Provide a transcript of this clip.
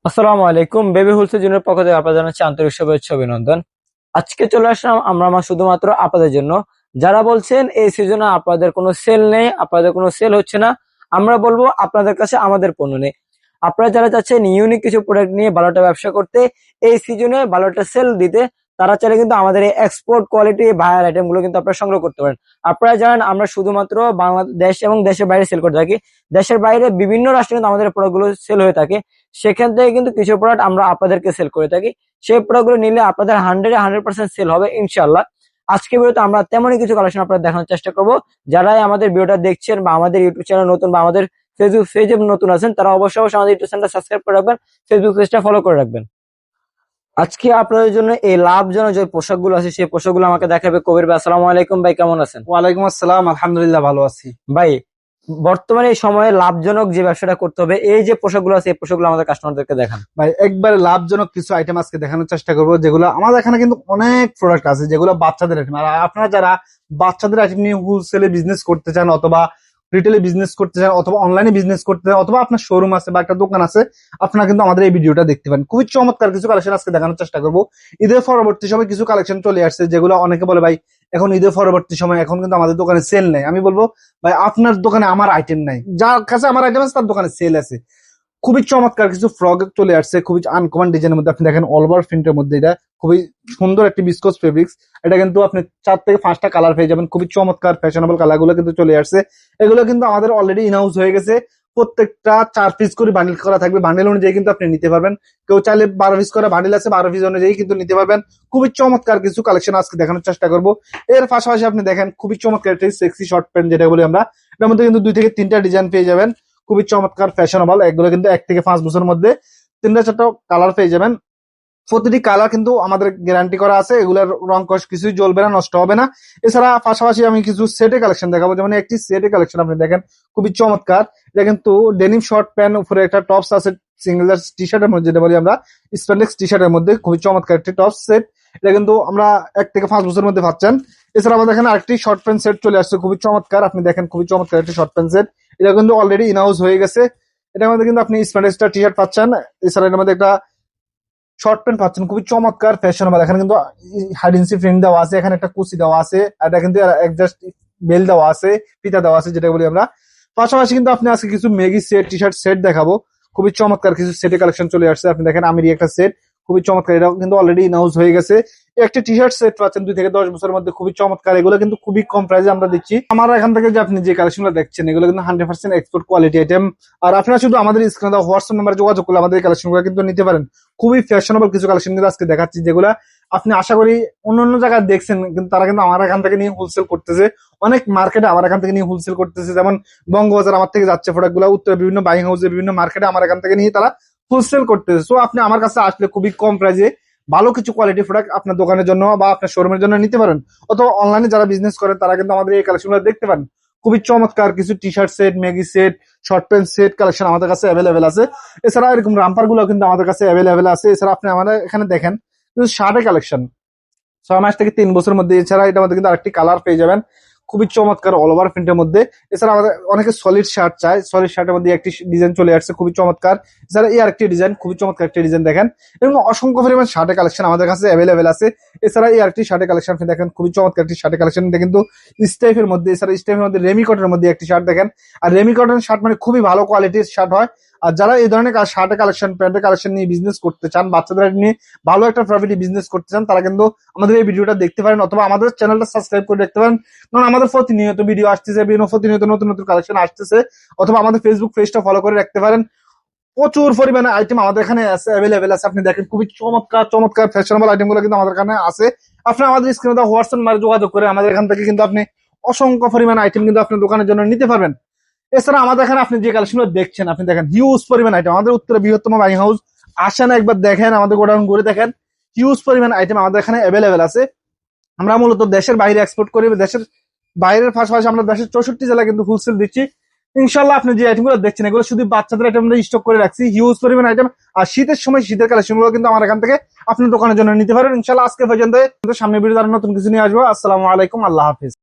আসসালামু আলাইকুম। Baby wholesale junior পক্ষ থেকে আপনাদের জানাচ্ছি আন্তরিক শুভেচ্ছা অভিনন্দন। আজকে চলে আসলাম আমরা শুধুমাত্র আপনাদের জন্য, যারা বলছেন এই সিজনে আপনাদের কোনো সেল নেই, আপনাদের কোনো সেল হচ্ছে না। আমরা বলবো আপনাদের কাছে আমাদের পণ্য নেই। আপনারা যারা চাচ্ছেন ইউনিক কিছু প্রোডাক্ট নিয়ে ভালোটা ব্যবসা করতে, এই সিজনে ভালোটা সেল দিতে, তারা চাইলে কিন্তু আমাদের এই এক্সপোর্ট কোয়ালিটি ভাইরাল আইটেম গুলো কিন্তু আপনারা সংগ্রহ করতে পারেন। আপনারা জানেন আমরা শুধুমাত্র বাংলাদেশ এবং দেশের বাইরে সেল করে থাকি। দেশের বাইরে বিভিন্ন রাষ্ট্রে কিন্তু আমাদের প্রোডাক্ট গুলো সেল হয়ে থাকে। সেখান থেকে কিন্তু কিছু প্রোডাক্ট আমরা আপনাদেরকে সেল করে থাকি। সেই প্রোডাক্ট গুলো নিলে আপনাদের 100% সেল হবে ইনশাল্লাহ। আজকে ভিডিওতে আমরা তেমনই কিছু কালেকশন আপনাদের দেখানোর চেষ্টা করব। যারাই আমাদের ভিডিওটা দেখছেন বা আমাদের ইউটিউব চ্যানেল নতুন বা আমাদের ফেসবুক পেজে নতুন আছেন, তারা অবশ্যই আমাদের ইউটিউব চ্যানেলটা সাবস্ক্রাইব করে রাখবেন, ফেসবুক পেজটা ফলো করে রাখবেন। আজকে আপনাদের জন্য এই লাভজনক যে পোশাকগুলো আছে সেই পোশাকগুলো আমাকে দেখাবে কবির ভাই। আসসালামু আলাইকুম ভাই, কেমন আছেন? ওয়ালাইকুম আসসালাম, আলহামদুলিল্লাহ ভালো আছি। ভাই, বর্তমানে এই সময়ে লাভজনক যে ব্যবসাটা করতে হবে, এই যে পোশাকগুলো আছে এই পোশাকগুলো আমাদের কাস্টমারদেরকে দেখান। ভাই একবারে লাভজনক কিছু আইটেম আজকে দেখানোর চেষ্টা করবো, যেগুলো আমাদের এখানে কিন্তু অনেক প্রোডাক্ট আছে যেগুলো বাচ্চাদের আইটেম। আর আপনারা যারা বাচ্চাদের আইটেম নিয়ে হোলসেলে বিজনেস করতে চান, অথবা রিটেলে বিজনেস করতে চান, অথবা অনলাইনে বিজনেস করতে চান, অথবা আপনার শোরুম আছে বা একটা দোকান আছে, আপনারা কিন্তু আমাদের এই ভিডিওটা দেখতে পারেন। খুবই চমৎকার কিছু কালেকশন আজকে দেখানোর চেষ্টা করবো। ঈদের পরবর্তী সময় কিছু কালেকশন চলে আসছে, যেগুলো অনেকে বলে ভাই এখন ঈদের পরবর্তী সময় এখন কিন্তু আমাদের দোকানে সেল নেই। আমি বলবো ভাই আপনার দোকানে আমার আইটেম নাই, যার কাছে আমার আইটেম আছে তার দোকানে সেল আছে। খুবই চমৎকার কিছু ফ্রক চলে আসছে, খুবই আনকমন ডিজাইনের মধ্যে। আপনি দেখেন অল ওভার প্রিন্টের মধ্যে, এটা খুবই সুন্দর একটি বিস্কোস ফেব্রিক্স। এটা কিন্তু আপনি 4 থেকে 5টা কালার পেয়ে যাবেন, খুবই চমৎকার ফ্যাশনেবল কালার গুলো কিন্তু চলে আসছে। এগুলো কিন্তু আমাদের অলরেডি ইনহাউস হয়ে গেছে। প্রত্যেকটা 4 পিস করে বান্ডিল করা থাকবে, বান্ডিল অনুযায়ী কিন্তু আপনি নিতে পারবেন। কেউ চাইলে 12 পিস করে বান্ডিল আছে, 12 পিস অনুযায়ী কিন্তু নিতে পারবেন। খুবই চমৎকার কিছু কালেকশন আজকে দেখানোর চেষ্টা করবো। এর পাশাপাশি আপনি দেখেন খুবই চমৎকার একটি সেক্সি শর্ট প্যান্ট, যেটা বলি আমরা, এটার মধ্যে কিন্তু 2 থেকে 3টা ডিজাইন পেয়ে যাবেন। খুবই চমৎকার ফ্যাশনেবল, এগুলো কিন্তু 1 থেকে 5 বছরের মধ্যে 3টা 4টা কালার পেয়ে যাবেন। প্রতিটি কালার কিন্তু আমাদের গ্যারান্টি করা আছে, এগুলোর রং কস কিছুই জ্বলবে না, নষ্ট হবে না। এছাড়া পাশাপাশি আমি কিছু সেটে কালেকশন দেখাবো, যেমন একটি সেটে কালেকশন আপনি দেখেন খুবই চমৎকার। এটা কিন্তু ডেনিম শর্ট প্যান্ট, উপরে একটা টপস আছে সিঙ্গেল টি শার্টের মধ্যে, যেটা বলি আমরা স্প্যান্ডেক্স টি শার্টের মধ্যে, খুবই চমৎকার একটি টপস সেট। এটা কিন্তু আমরা 1 থেকে 5 বছরের মধ্যে পাচ্ছেন। এছাড়া আমাদের এখানে আরেকটি শর্ট প্যান্ট সেট চলে আসছে, খুবই চমৎকার। আপনি দেখেন খুবই চমৎকার একটি শর্ট প্যান্ট সেট, এটা কিন্তু অলরেডি ইনহাউস হয়ে গেছে। এটার মধ্যে কিন্তু আপনি স্প্যান্ডেক্সটা টি শার্ট পাচ্ছেন, এছাড়া এটার মধ্যে একটা শর্ট প্যান্ট পাচ্ছেন, খুবই চমৎকার ফ্যাশনেবল। এখানে কিন্তু হাইডেন্সি ফ্রেম দেওয়া আছে, এখানে একটা কুচি দেওয়া আছে, আর এটা কিন্তু একজাস্ট বেল দেওয়া আছে, ফিতা দেওয়া আছে, যেটা বলি আমরা। পাশাপাশি কিন্তু আপনি আজকে কিছু Maggi set, T shirt set দেখাবো। খুবই চমৎকার কিছু সেটে কালেকশন চলে আসছে। আপনি দেখেন আমিরি একটা সেট, খুবই চমৎকার, এটা কিন্তু অলরেডি ইনহাউস হয়ে গেছে। একটা টি শার্ট সেট পাচ্ছেন 2 থেকে 10 বছরের মধ্যে, খুবই চমৎকার। এগুলো কিন্তু খুবই কম প্রাইসে আমরা দিচ্ছি। আমার এখান থেকে যে আপনি যে কালেকশন গুলো দেখছেন, এগুলো কিন্তু 100% এক্সপোর্ট কোয়ালিটি আইটেম। আর আপনারা শুধু আমাদের স্ক্রিনে দেওয়া হোয়াটসঅ্যাপ নাম্বারে যোগাযোগ করলে আমাদের এই কালেকশন গুলো কিন্তু নিতে পারেন। খুবই ফ্যাশনেবল কিছু কালেকশন কিন্তু আজকে দেখাচ্ছি, যেগুলা আপনি আশা করি অন্য অন্য জায়গায় দেখছেন, কিন্তু তারা কিন্তু আমার এখান থেকে নিয়ে হোলসেল করতেছে। অনেক মার্কেটে আমার এখান থেকে নিয়ে হোলসেল করতেছে, যেমন বঙ্গবাজার আমার থেকে যাচ্ছে প্রোডাক্ট গুলো, উত্তরে বিভিন্ন বাইং হাউসে, বিভিন্ন মার্কেটে আমার এখান থেকে নিয়ে তারা হোলসেল করতেছে। সো আপনি আমার কাছে আসলে খুবই কম প্রাইসে ভালো কিছু কোয়ালিটি প্রোডাক্ট আপনার দোকানের জন্য বা আপনার শোরুমের জন্য নিতে পারেন। অথবা অনলাইনে যারা বিজনেস করেন তারা কিন্তু আমাদের এই কালেকশন গুলো দেখতে পারেন। খুবই চমৎকার কিছু T shirt set, Maggi set, short pant set collection আমাদের কাছে অ্যাভেলেবেল আছে। এছাড়া এরকম রামপার গুলো কিন্তু আমাদের কাছে অ্যাভেলেবেল আছে। এছাড়া আপনি আমাদের এখানে দেখেন শার্টের কালেকশন 6 মাস থেকে 3 বছরের মধ্যে। এছাড়া এটার মধ্যে কিন্তু আরেকটি কালার পেয়ে যাবেন, খুবই চমৎকার অল ওভার প্রিন্টের মধ্যে। এছাড়া আমাদের অনেকে সলিড শার্ট চায়, সলিড শার্টের মধ্যে একটি ডিজাইন চলে আসছে, খুবই চমৎকার। এছাড়া এই আরেকটি ডিজাইন, খুবই চমৎকার একটি ডিজাইন দেখেন। এবং অসংখ্য পরিমাণ শার্টের কালেকশন আমাদের কাছে অ্যাভেলেবেল আছে। এছাড়া এই আরেকটি শার্টের কালেকশন আপনি দেখেন, খুবই চমৎকার একটি শার্টের কালেকশন, এটা কিন্তু স্টাইফের মধ্যে। এছাড়া স্টাইফের মধ্যে রেমি কটনের মধ্যে একটি শার্ট দেখেন। আর রেমি কটন শার্ট মানে খুবই ভালো কোয়ালিটির শার্ট হয়। আর যারা এই ধরনের শার্টের কালেকশন, প্যান্টের কালেকশন নিয়ে বিজনেস করতে চান, বাচ্চাদের নিয়ে ভালো একটা প্রফিটি বিজনেস করতে চান, তারা কিন্তু আমাদের এই ভিডিওটা দেখতে পারেন, অথবা আমাদের চ্যানেলটা সাবস্ক্রাইব করে দেখতে পারেন। কারণ আমাদের প্রতিনিয়ত ভিডিও আসতেছে, প্রতিনিয়ত নতুন নতুন কালেকশন আসতেছে। অথবা আমাদের ফেসবুক পেজটা ফলো করে রাখতে পারেন। প্রচুর পরিমাণে আইটেম আমাদের এখানে আছে, অ্যাভেলেবেল আছে। আপনি দেখেন খুবই চমৎকার চমৎকার ফ্যাশনেবল আইটেম গুলো কিন্তু আমাদের এখানে আছে। আপনি আমাদের স্ক্রিনে দেওয়া হোয়াটসঅ্যাপ নাম্বারে যোগাযোগ করে আমাদের এখান থেকে কিন্তু আপনি অসংখ্য পরিমাণ আইটেম কিন্তু আপনার দোকানের জন্য নিতে পারবেন। এছাড়া আমাদের এখানে আপনি যে কালেকশন দেখছেন, আপনি দেখেন হিউজ পরিমাণ আইটেম। আমাদের উত্তরে বৃহত্তম বাইং হাউস, আসেন একবার দেখেন, আমাদের গোডাউন ঘুরে দেখেন। হিউজ পরিমাণ আইটেম আমাদের এখানে অ্যাভেলেবেল আছে। আমরা মূলত দেশের বাইরে এক্সপোর্ট করি, দেশের বাইরের পাশাপাশি আমরা দেশের 64 জেলা কিন্তু হোলসেল দিচ্ছি। ইনশাল্লাহ আপনি যে আইটেম গুলো দেখছেন, এগুলো শুধু বাচ্চাদের আইটেম স্টক করে রাখছি, হিউজ পরিমাণ আইটেম। আর শীতের সময় শীতের কালেকশন গুলো কিন্তু আমার এখান থেকে আপনার দোকানের জন্য নিতে পারেন। ইনশাল্লাহ আজকে পর্যন্ত, সামনে ভিডিও নতুন কিছু নিয়ে আসবো। আসসালামু আলাইকুম, আল্লাহ হাফিজ।